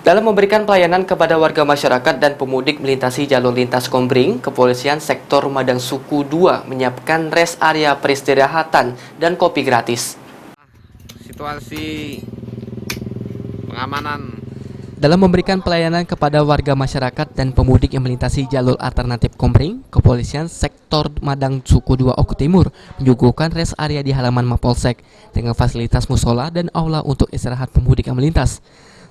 Dalam memberikan pelayanan kepada warga masyarakat dan pemudik melintasi jalur lintas Kombring, Kepolisian Sektor Madang Suku 2 menyiapkan rest area peristirahatan dan kopi gratis. Situasi pengamanan. Dalam memberikan pelayanan kepada warga masyarakat dan pemudik yang melintasi jalur alternatif Kombring, Kepolisian Sektor Madang Suku 2 Oku Timur menyuguhkan rest area di halaman Mapolsek dengan fasilitas musola dan aula untuk istirahat pemudik yang melintas.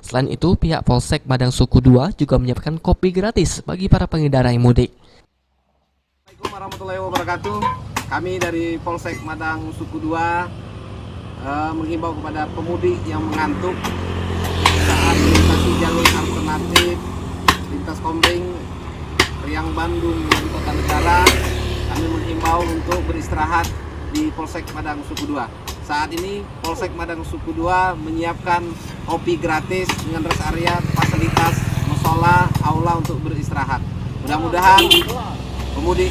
Selain itu, pihak Polsek Madang Suku 2 juga menyiapkan kopi gratis bagi para pengendara yang mudik. Assalamualaikum warahmatullahi wabarakatuh. Kami dari Polsek Madang Suku 2 menghimbau kepada pemudik yang mengantuk saat melintasi jalur alternatif lintas Kombring, Riang Bandung dan Kota Negara. Kami menghimbau untuk beristirahat di Polsek Madang Suku 2. Saat ini Polsek Madang Suku 2 menyiapkan kopi gratis dengan rest area, fasilitas musola, aula untuk beristirahat. Mudah-mudahan pemudik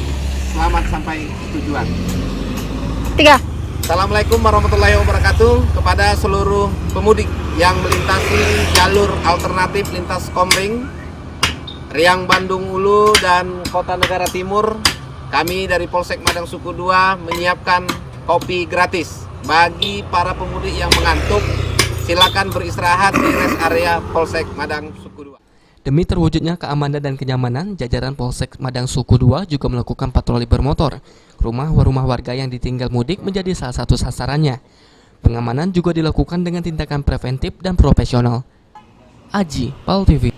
selamat sampai tujuan. 3. Assalamualaikum warahmatullahi wabarakatuh kepada seluruh pemudik yang melintasi jalur alternatif lintas Kombring, Riang Bandung Hulu dan Kota Negara Timur. Kami dari Polsek Madang Suku 2 menyiapkan kopi gratis bagi para pemudik yang mengantuk. Silakan beristirahat di rest area Polsek Madang Suku 2. Demi terwujudnya keamanan dan kenyamanan, jajaran Polsek Madang Suku 2 juga melakukan patroli bermotor. Rumah-rumah warga yang ditinggal mudik menjadi salah satu sasarannya. Pengamanan juga dilakukan dengan tindakan preventif dan profesional. Aji, PAL TV.